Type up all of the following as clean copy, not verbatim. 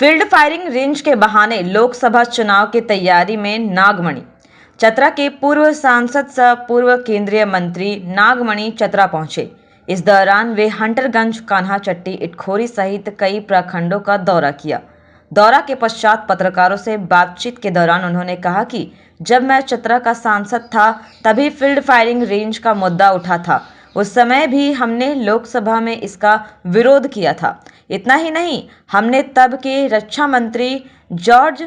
Field firing range के बहाने लोकसभा चुनाव की तैयारी में नागमणि। चतरा के पूर्व सांसद सह पूर्व केंद्रीय मंत्री नागमणि चतरा पहुंचे। इस दौरान वे हंटरगंज, कान्हाचट्टी, इटखोरी सहित कई प्रखंडों का दौरा किया। दौरा के पश्चात पत्रकारों से बातचीत के दौरान उन्होंने कहा कि जब मैं चतरा का सांसद था तभी फील्ड फायरिंग रेंज का मुद्दा उठा था। उस समय भी हमने लोकसभा में इसका विरोध किया था। इतना ही नहीं, हमने तब के रक्षा मंत्री जॉर्ज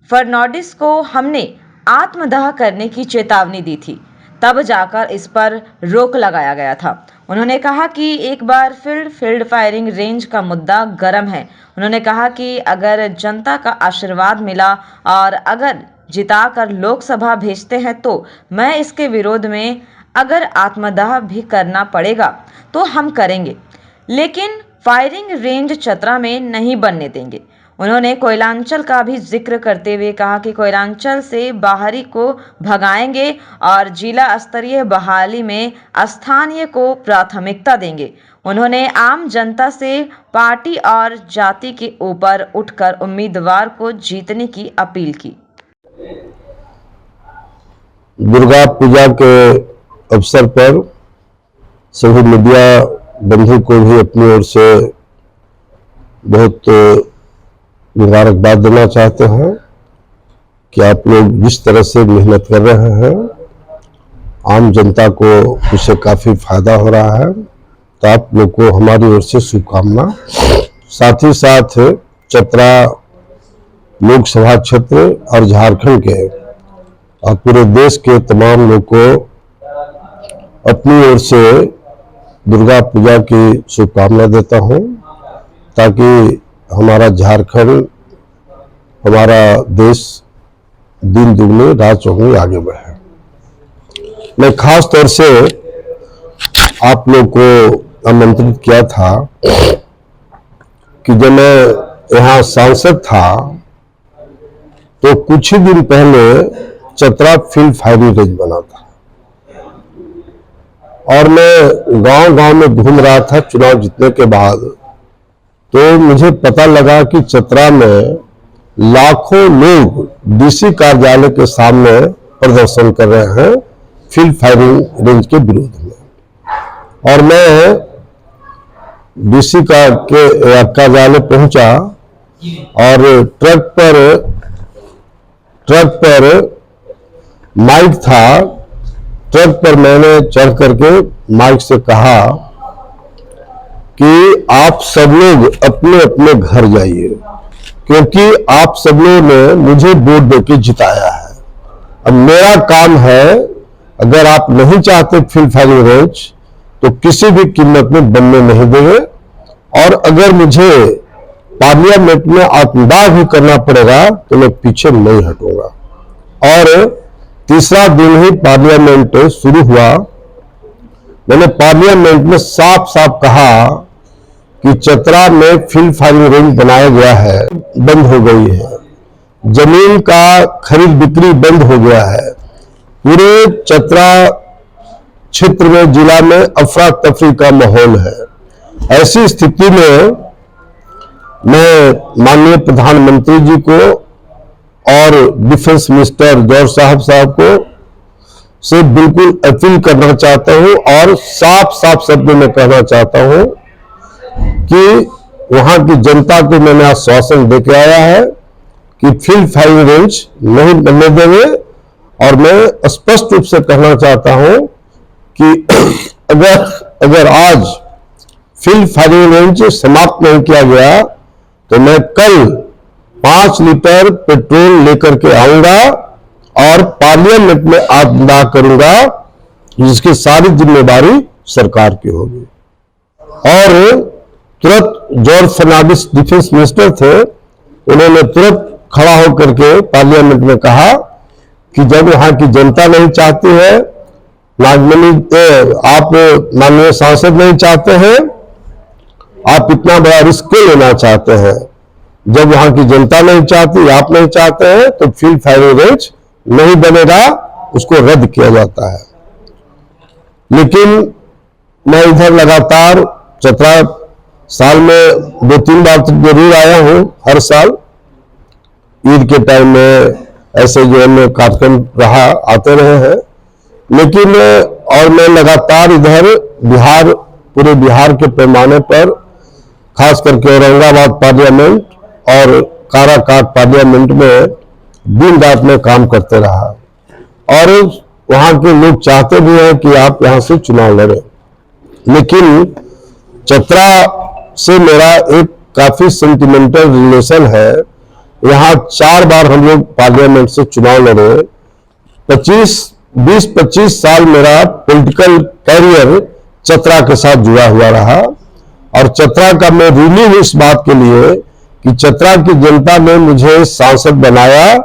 फर्नांडिस को हमने आत्मदाह करने की चेतावनी दी थी, तब जाकर इस पर रोक लगाया गया था। उन्होंने कहा कि एक बार फिर फील्ड फायरिंग रेंज का मुद्दा गर्म है। उन्होंने कहा कि अगर जनता का आशीर्वाद मिला और अगर जिताकर लोकसभा भेजते हैं तो मैं इसके विरोध में अगर आत्मदाह भी करना पड़ेगा तो हम करेंगे, लेकिन फायरिंग रेंज चतरा में नहीं बनने देंगे। उन्होंने कोयलांचल का भी जिक्र करते हुए कहा कि कोयलांचल से बाहरी को भगाएंगे और जिला स्तरीय बहाली में स्थानीय को प्राथमिकता देंगे। उन्होंने आम जनता से पार्टी और जाति के ऊपर उठकर उम्मीदवार को जीतने की अपील की। दुर्गा पूजा के अवसर पर सभी मीडिया बंधु को भी अपनी ओर से बहुत मुबारकबाद देना चाहते हैं कि आप लोग जिस तरह से मेहनत कर रहे हैं, आम जनता को उससे काफ़ी फायदा हो रहा है, तो आप लोग को हमारी ओर से शुभकामना। साथ ही साथ चतरा लोकसभा क्षेत्र और झारखंड के और पूरे देश के तमाम लोग को अपनी ओर से दुर्गा पूजा की शुभकामना देता हूं, ताकि हमारा झारखंड, हमारा देश दिन दुगने रात चौगुने आगे बढ़े। मैं खास तौर से आप लोग को आमंत्रित किया था कि जब मैं यहाँ सांसद था तो कुछ ही दिन पहले चतरा फील्ड फायरिंग रेंज बना था और मैं गांव-गांव में घूम रहा था चुनाव जीतने के बाद। तो मुझे पता लगा कि चतरा में लाखों लोग डीसी कार्यालय के सामने प्रदर्शन कर रहे हैं फील्ड फायरिंग रेंज के विरोध में। और मैं डीसी कार्यालय पहुंचा और ट्रक पर माइक था। ट्रक पर मैंने चढ़ करके माइक से कहा कि आप सब लोग अपने अपने घर जाइए, क्योंकि आप सब लोगों ने मुझे वोट देके जिताया है। अब मेरा काम है, अगर आप नहीं चाहते फील्ड फायरिंग रेंज तो किसी भी कीमत में बनने नहीं देंगे, और अगर मुझे पार्लियामेंट में आत्मदाह भी करना पड़ेगा तो मैं पीछे नहीं हटूंगा। और तीसरा दिन ही पार्लियामेंट शुरू हुआ। मैंने पार्लियामेंट में साफ साफ कहा कि चतरा में फील्ड फायरिंग रेंज बनाया गया है, बंद हो गई है, जमीन का खरीद बिक्री बंद हो गया है, पूरे चतरा क्षेत्र में, जिला में अफरा तफरी का माहौल है। ऐसी स्थिति में मैं माननीय प्रधानमंत्री जी को और डिफेंस मिनिस्टर जॉर्ज साहब को से बिल्कुल अपील करना चाहता हूं और साफ साफ शब्दों में कहना चाहता हूं कि वहां की जनता को मैंने आश्वासन देके आया है कि फील्ड फायरिंग रेंज नहीं बनने देंगे। और मैं स्पष्ट रूप से कहना चाहता हूं कि अगर आज फील्ड फायरिंग रेंज समाप्त नहीं किया गया तो मैं कल 5 लीटर पेट्रोल लेकर के आऊंगा और पार्लियामेंट में आत्मदाह करूंगा, जिसकी सारी जिम्मेदारी सरकार की होगी। और तुरंत जॉर्ज फर्नांडिस डिफेंस मिनिस्टर थे, उन्होंने तुरंत खड़ा होकर के पार्लियामेंट में कहा कि जब वहां की जनता नहीं चाहती है, आप माननीय सांसद नहीं चाहते हैं, आप इतना बड़ा रिस्क क्यों लेना चाहते हैं? जब वहां की जनता नहीं चाहती, आप नहीं चाहते हैं, तो फील्ड फायरिंग रेंज नहीं बनेगा, उसको रद्द किया जाता है। लेकिन मैं इधर लगातार चतरा साल में 2-3 बार तो जरूर आया हूँ, हर साल ईद के टाइम में ऐसे जो है कार्यक्रम रहा, आते रहे हैं। लेकिन और मैं लगातार इधर बिहार, पूरे बिहार के पैमाने पर, खास करके औरंगाबाद पार्लियामेंट और काराकाट पार्लियामेंट में दिन रात में काम करते रहा, और वहां के लोग चाहते भी हैं कि आप यहां से चुनाव लड़ें। लेकिन चतरा से मेरा एक काफी सेंटिमेंटल रिलेशन है। यहाँ 4 बार हम लोग पार्लियामेंट से चुनाव लड़े। 20-25 साल मेरा पॉलिटिकल कैरियर चतरा के साथ जुड़ा हुआ रहा, और चतरा का मैं ऋणी हूं इस बात के लिए कि चतरा की जनता ने मुझे सांसद बनाया,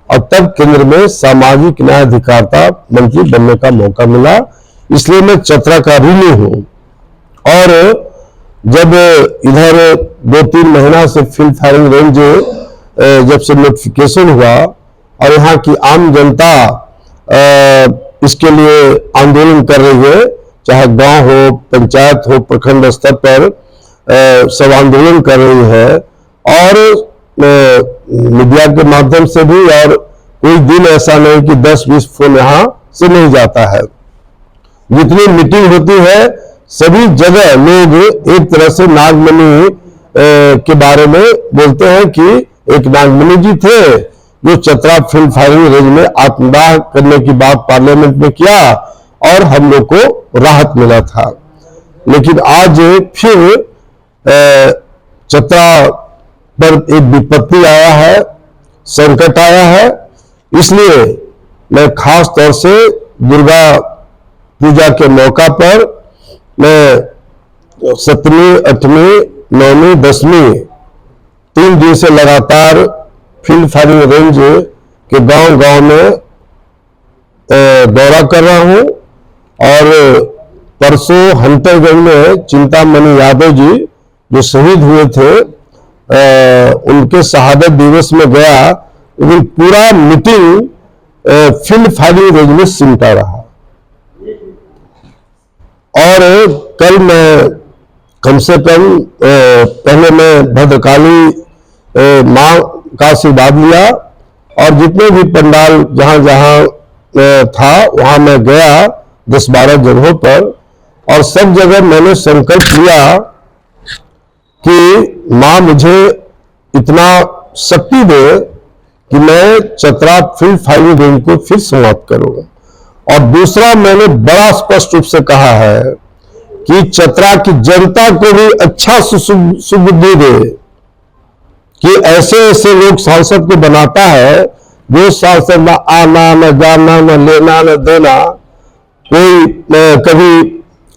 और तब केंद्र में सामाजिक न्याय अधिकारिता मंत्री बनने का मौका मिला। इसलिए मैं चतरा का ऋणी हूं। और जब इधर 2-3 महीना से फील्ड फायरिंग रेंज जब से नोटिफिकेशन हुआ, और यहाँ की आम जनता इसके लिए आंदोलन कर रही है, चाहे गांव हो, पंचायत हो, प्रखंड स्तर पर सब आंदोलन कर रही है, और मीडिया के माध्यम से भी, और कोई दिन ऐसा नहीं कि 10-20 फोन यहां से नहीं जाता है। जितनी मीटिंग होती है सभी जगह लोग एक तरह से नागमणि के बारे में बोलते हैं कि एक नागमणि जी थे जो चतरा फील्ड फायरिंग रेंज में आत्मदाह करने की बात पार्लियामेंट में किया, और हम लोग को राहत मिला था। लेकिन आज फिर चतरा पर एक विपत्ति आया है, संकट आया है। इसलिए मैं खास तौर से दुर्गा पूजा के मौका पर मैं 7वीं, 8वीं, 9वीं, 10वीं 3 दिन से लगातार फील्ड फायरिंग रेंज के गांव-गांव में दौरा कर रहा हूं। और परसों हंटरगंज में चिंतामणि यादव जी जो शहीद हुए थे, उनके शहादत दिवस में गया, लेकिन पूरा मीटिंग फील्ड फायरिंग रेंज में सिमटा रहा। और कल मैं कम से कम पहले मैं भद्रकाली मां का आशीर्वाद लिया, और जितने भी पंडाल जहां जहां था वहां मैं गया 10-12 जगहों पर, और सब जगह मैंने संकल्प लिया कि मां मुझे इतना शक्ति दे कि मैं चतरा फील्ड फायरिंग रेंज को फिर समाप्त करूं। और दूसरा, मैंने बड़ा स्पष्ट रूप से कहा है कि चतरा की जनता को भी अच्छा सुबुद्धि दे कि ऐसे ऐसे लोग सांसद को बनाता है जो सांसद न आना, न जाना, न लेना, न देना, कोई कभी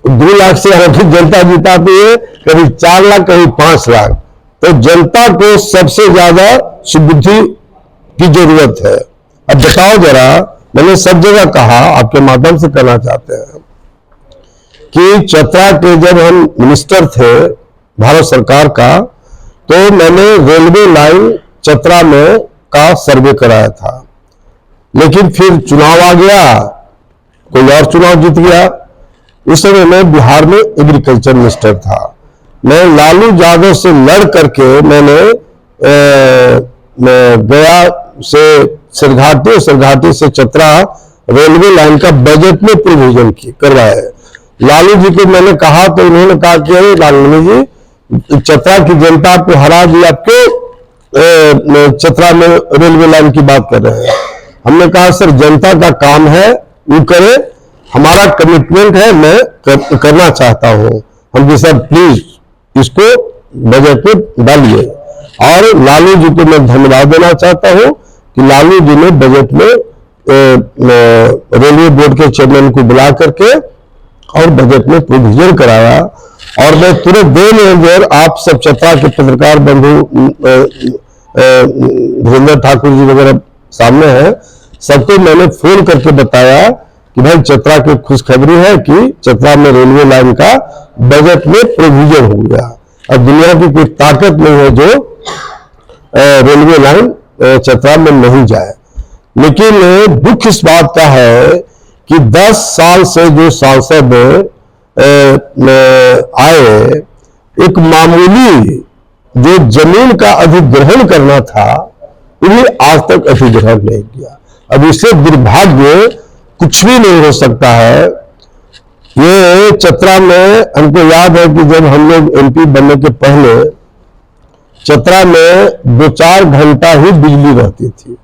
2 लाख से अधिक जनता जिताती है, कभी 4 लाख, कभी 5 लाख। तो जनता को सबसे ज्यादा सुबुद्धि की जरूरत है। अब बताओ जरा, मैंने सब जगह कहा, आपके माध्यम से कहना चाहते हैं कि चतरा के जब हम मिनिस्टर थे भारत सरकार का, तो मैंने रेलवे लाइन चतरा में का सर्वे कराया था। लेकिन फिर चुनाव आ गया, कोई और चुनाव जीत गया। उस समय मैं बिहार में एग्रीकल्चर मिनिस्टर था। मैं लालू यादव से लड़ करके मैंने गया से सिरघाटी, सिरघाटी से चतरा रेलवे लाइन का बजट में प्रोविजन करवाया है। लालू जी को मैंने कहा तो उन्होंने कहा कि अरे लालू जी, चतरा की जनता को हरा दिया, क्यों चतरा में रेलवे लाइन की बात कर रहे हैं। हमने कहा सर, जनता का काम है, वो करे, हमारा कमिटमेंट है, मैं करना चाहता हूं। हम जी सर प्लीज इसको बजट में डालिए। और लालू जी को मैं धन्यवाद देना चाहता हूं कि लालू जी ने बजट में रेलवे बोर्ड के चेयरमैन को बुला करके और बजट में प्रोविजन कराया। और मैं तुरंत देर आप सब चतरा के पत्रकार बंधु धीरेन्द्र ठाकुर जी वगैरह सामने हैं, सबको मैंने फोन करके बताया कि भाई चतरा की खुशखबरी है कि चतरा में रेलवे लाइन का बजट में प्रोविजन हो गया। अब दुनिया की कोई ताकत नहीं है जो रेलवे लाइन चतरा में नहीं जाए। लेकिन दुख इस बात का है कि 10 साल से जो सांसद आए एक मामूली जो जमीन का अधिग्रहण करना था, उन्हें आज तक अधिग्रहण नहीं किया। अब इससे दुर्भाग्य कुछ भी नहीं हो सकता है। ये चतरा में हमको याद है कि जब हम लोग एमपी बनने के पहले चतरा में 2-4 घंटा ही बिजली रहती थी।